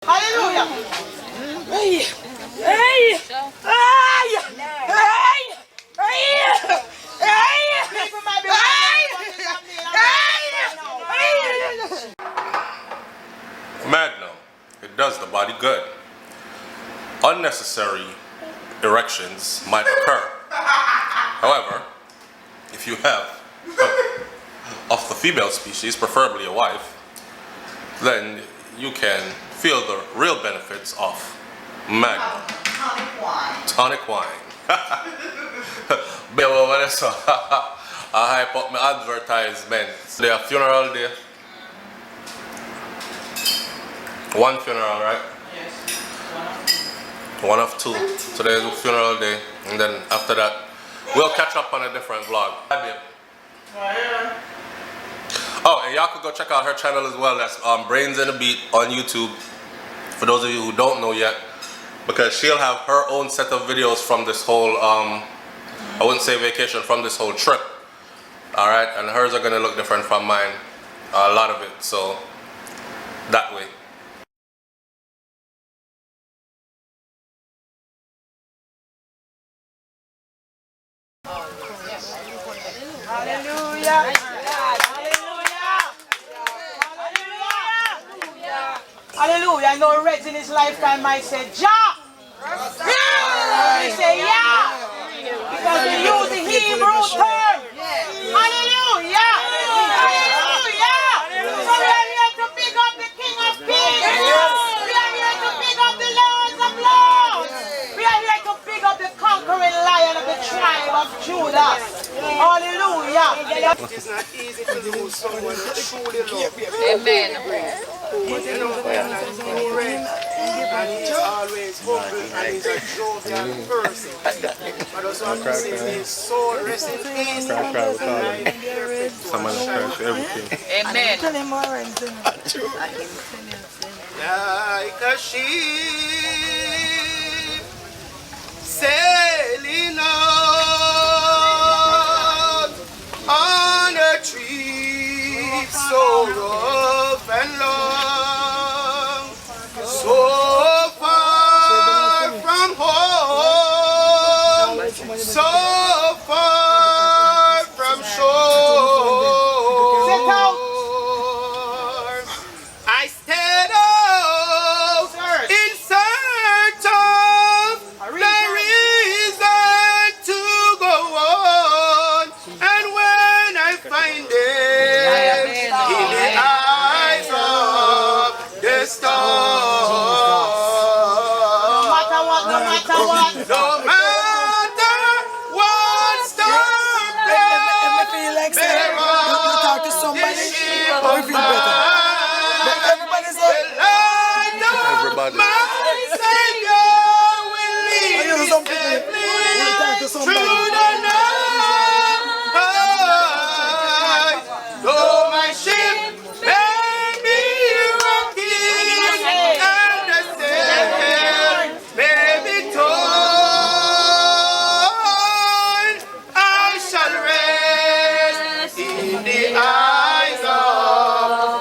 Hallelujah. Hey. Hey. Magnum, it does the body good. Unnecessary erections might occur. However, if you have of the female species, preferably a wife, then you can feel the real benefits of Magnum. Tonic wine. I hype up my advertisement. They have funeral day. One funeral, right? Yes. One of two. So there's a funeral day, and then after that, we'll catch up on a different vlog. Hi, babe. Oh, and y'all could go check out her channel as well. That's Brains and the Beat on YouTube. For those of you who don't know yet, because she'll have her own set of videos from this whole, I wouldn't say vacation, from this whole trip. All right, and hers are gonna look different from mine, a lot of it. So that way. Hallelujah. Hallelujah. I know Reds in his lifetime might say, Jah. He say, yeah. Because we use the Hebrew term. Hallelujah. Hallelujah. So we are here to pick up the King of Kings. We are here to pick up the Lords of Lords. We are here to pick up the conquering lion of the tribe of Judah. Hallelujah. It is not easy to lose someone truly love. Amen. But you know, God has no rest, and He's always humble, and He's a jovial person. But also I'm saying His soul rests in peace, and perfect Someone crash everything. Amen. like a sheep sailing out on a trip so rough and long, so far from home, so far from shore. I stayed out in search of the reason to go on, and when I find it in the eyes of the storm, No matter what, no matter what. no matter what storm blows, there talk to somebody, or we feel better. But everybody's the light of Everybody. my Savior will lead me safely through the night. Though my ship may be rocking and the sail may be torn, I shall rest in the eyes of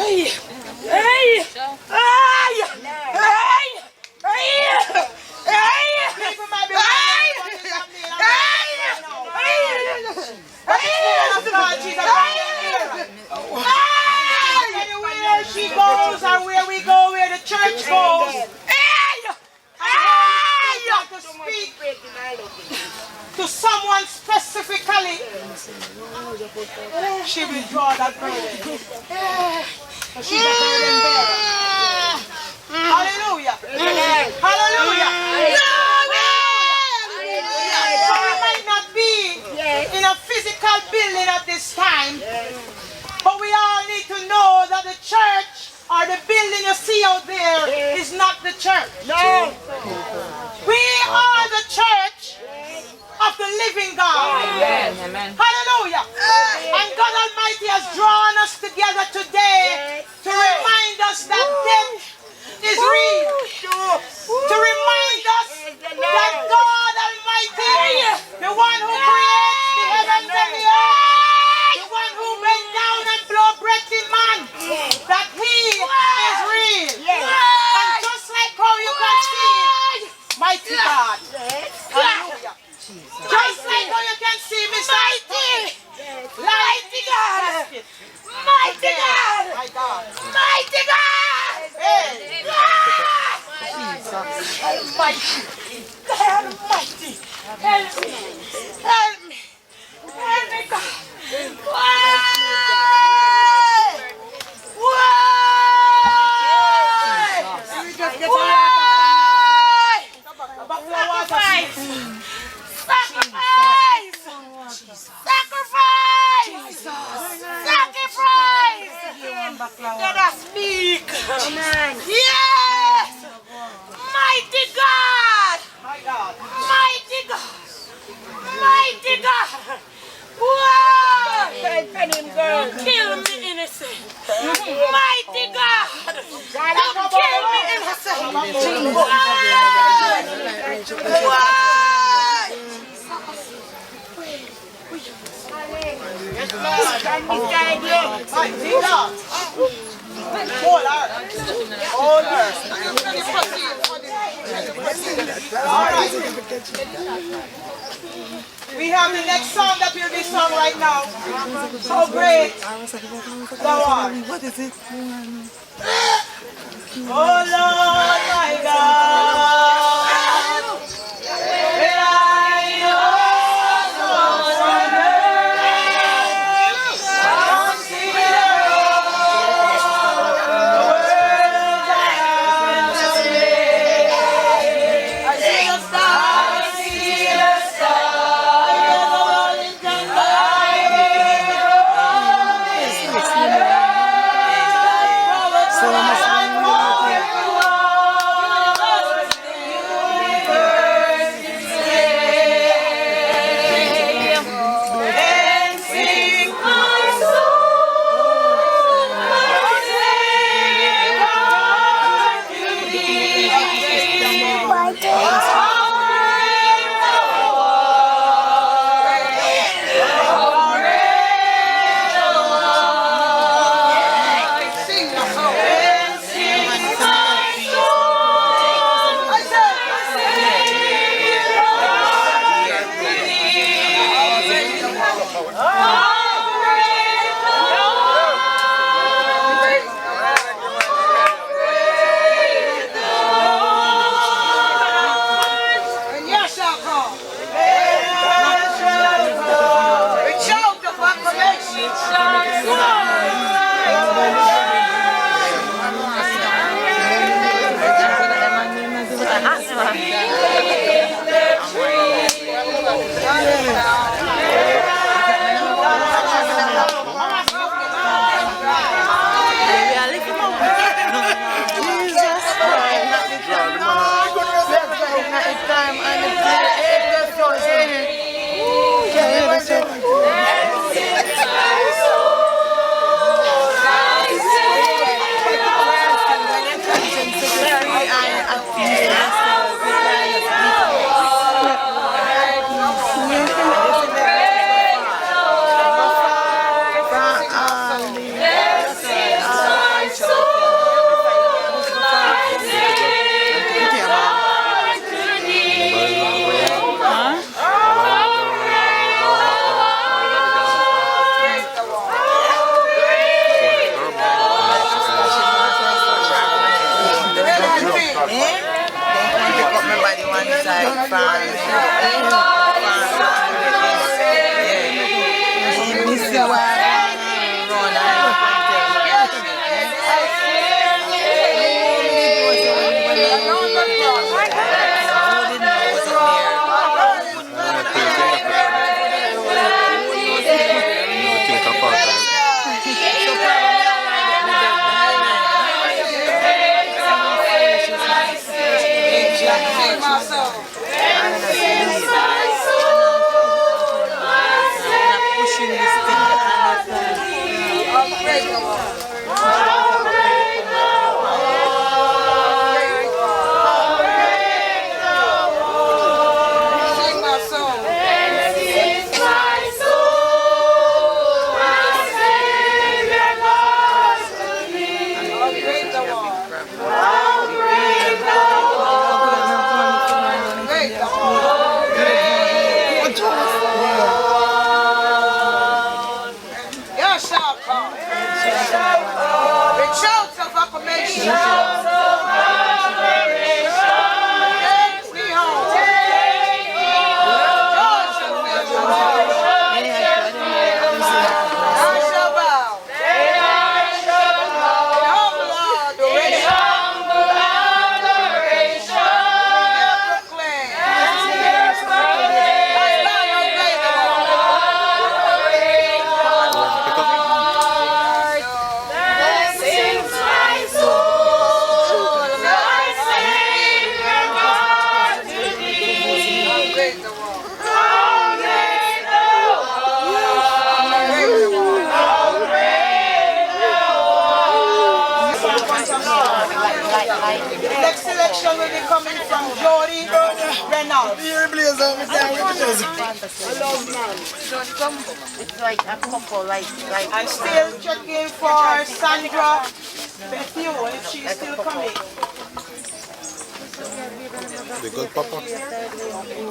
People might be wondering what is happening right now. Anywhere she goes and where we go, where the church goes, to speak to someone specifically, she will draw that burden. She's a burden bearer. Hallelujah. Hallelujah. So we might not be in a physical building at this time, but we all need to know that the church or the building you see out there is not the church. No. We are the church of the living God. Amen. Hallelujah. And God Almighty has drawn us together today to remind us that death is real. To remind us that God Almighty, the one who creates the heavens and the earth, the one who bent down and blow breath in man, that He is real. And just like how you can see, mighty God. Hallelujah. Just like how you can see Mr. Mighty God. Mighty God. My God. Mighty God. Hey. Almighty. God Almighty. Help me. Help me. Help me, God. Why? Let us speak. Yes. Mighty God. My God. Mighty God. Mighty God. Whoa. Kill me innocent. Mighty God. Kill me innocent. We have the next song that will be sung right now. So great. Thou art. What is it? Oh Lord, my God. pick up my body one side from miss you run Next selection will be coming from Jody Reynolds. It's like a couple, like. I'm still checking for Sandra Bethune if she's still coming. The good papa.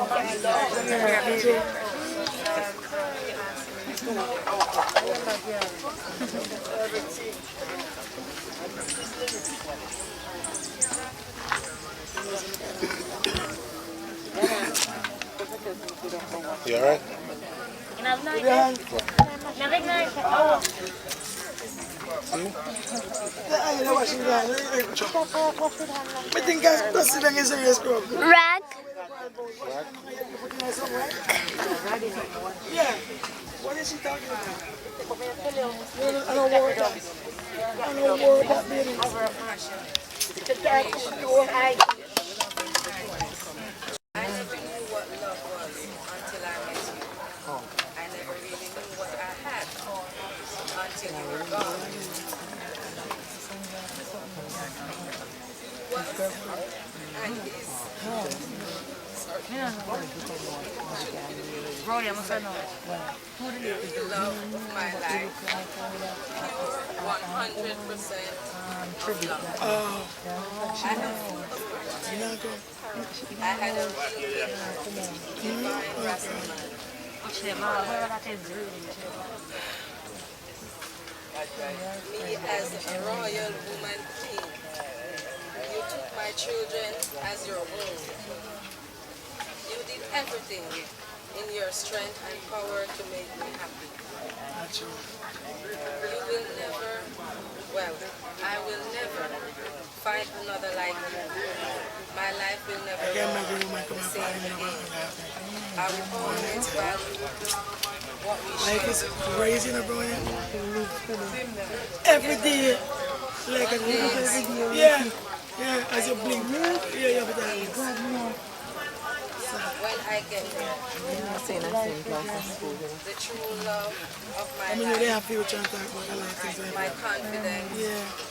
You alright? I think I'm president is a serious problem. Rag. Yeah. What is she talking about? I don't worry about it. I don't worry about babies. I never knew what love was until I met you. I never really knew what I had until you were gone. And is the love of my life 100% of love. I know I had a really divine Rastaman. Me as a royal woman king. You took my children as your own. You did everything in your strength and power to make me happy. You will never, well, I will never find another like you. My life will never be the same again. I will always value what we share. Life is crazy, bro. Every day, like a day. Yeah, as you blink, yeah, you have that. When I get there, the true love of my I mean, life, they have future and talk about a lot of things like my that. confidence, Yeah.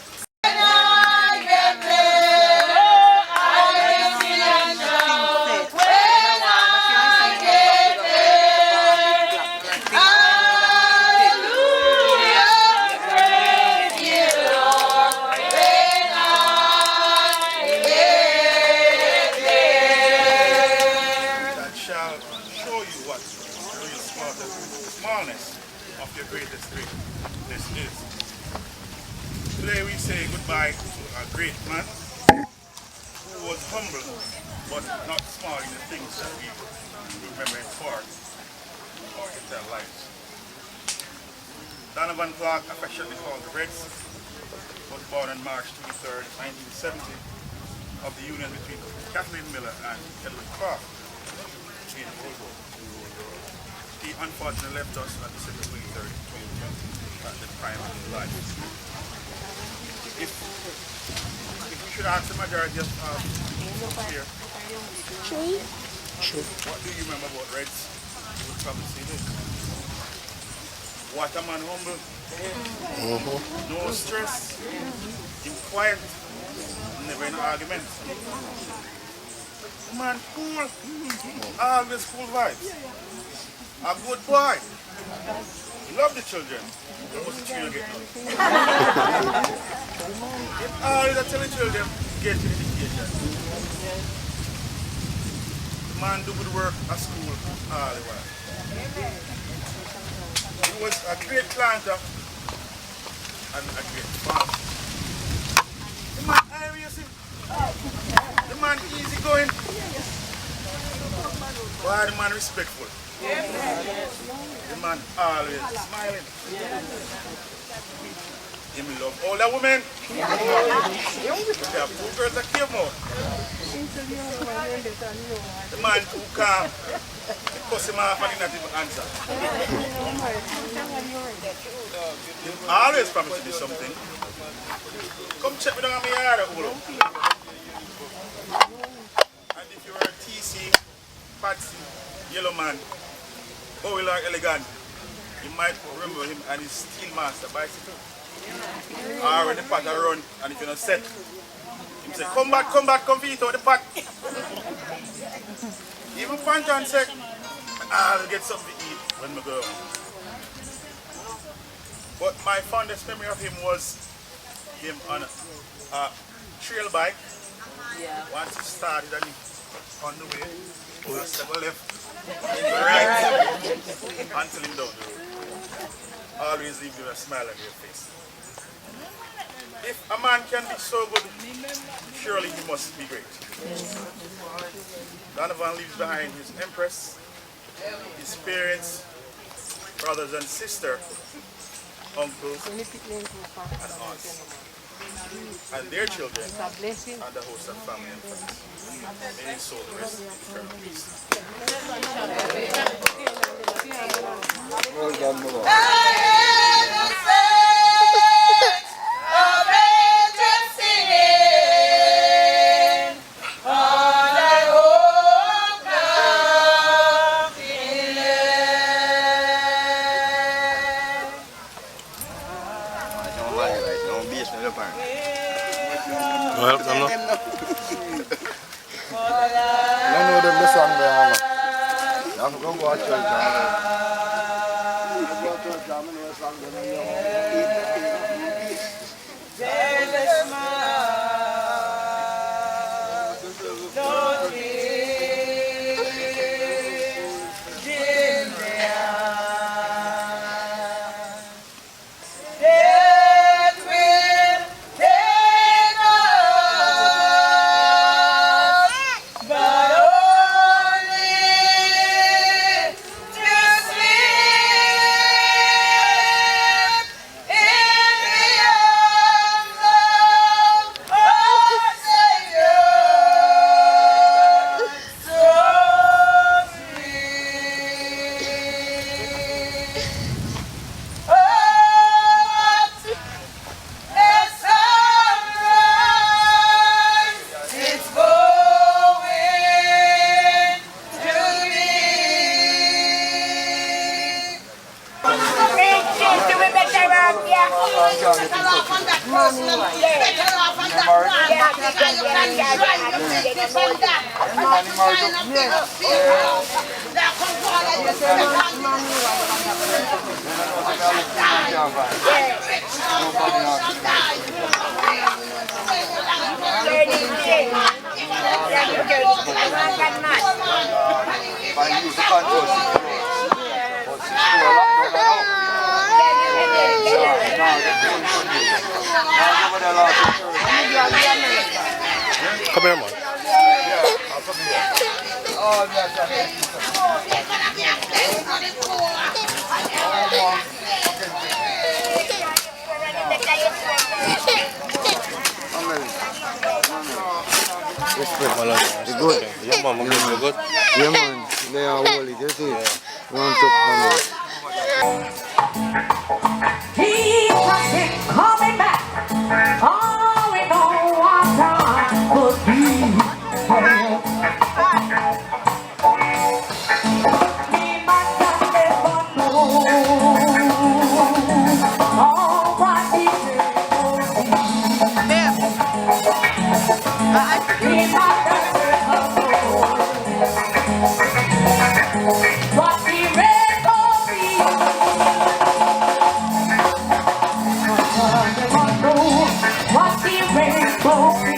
That shall show you what the real smallness of your greatest greatness is. Today we say goodbye to a great man who was humble, but not small in the things that we remember in part or in their lives. Donovan Clark, affectionately called the Reds, was born on March 23rd, 1970, of the union between Kathleen Miller and Edward Clark in Rosewood. He unfortunately left us on December 23rd, 2020, at the prime of his life. If we should ask the majority of here, what do you remember about Reds? You would probably say this. What a man humble. No stress. Him quiet. Never in an argument. Man cool. Always cool vibes. A good boy. Love the children. But what's the children get now? Always I tell the children get education. The man do good work at school all the while. He was a great planter and a great farmer. The man Irish, the man easy going. Why the man respectful? The man always smiling. Him love all the women. There are two girls that came out. The man too calm. He cuss him off and he not even answer. He always promise to do something. Come check me down on my yard, Ulo. And if you were a TC, Patsy, Yellow Man, Bowie or Elegant, you might remember him and his Steel Master bicycle. Or when the pot are run and if you're not set, he say, come back, come for eat out the pot. Even Pantan said, I'll get something to eat when we go. But my fondest memory of him was him on a trail bike. Once he started and he on the way, just never left. Right until him down the road. Always leave you a smile on your face. If a man can be so good, surely he must be great. Donovan leaves behind his empress, his parents, brothers and sisters, uncles and aunts, and their children, and the host of family and friends. May his soul rest in eternal peace. Well done, Mother. Well, I'm not. I know them the song there, man. You have to go watch church, man. There's a smile, don't leave in the eye. Death will take us, but only to sleep in the arms of our Savior. So sweet. Oh, a sunrise, it's going to be. Come here, man. It's good. Yeah, man, I'm good. Yeah, man. They are holy. You see? One took money. Jesus is coming back. All we know what time could be. We might not ever know all what he will be. We might not ever know what he will be. What the rainbow be?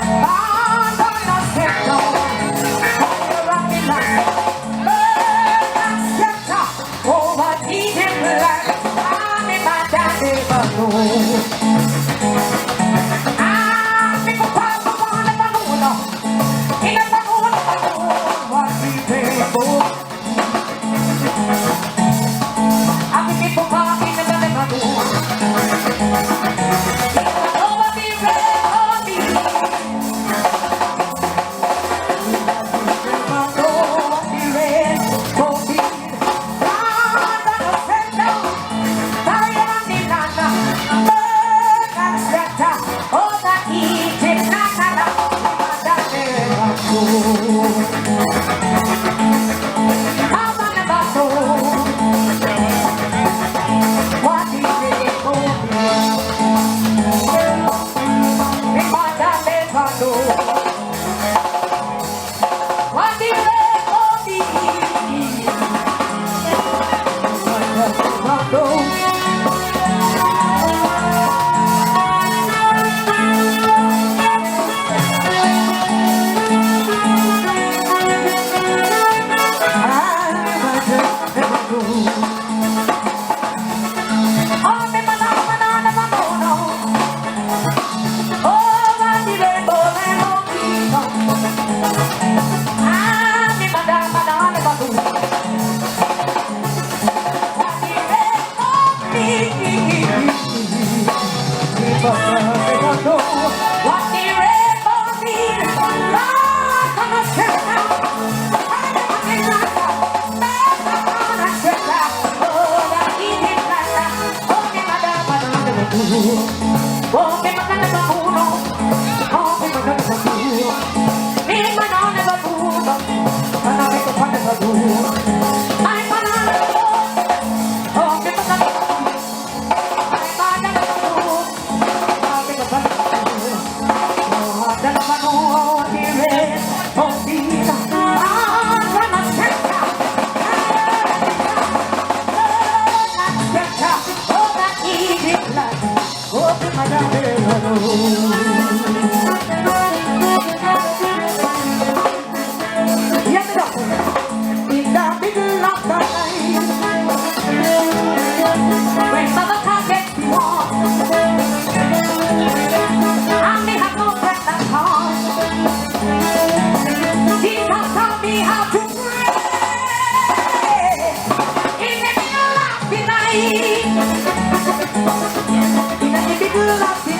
I'm gonna set down fire on the line. Burn and scatter over Eden land. I'm in my daddy's alone. I'm in the park of one of the moon. In the moon, what the rainbow. I'm in the park in the moon. In the middle of the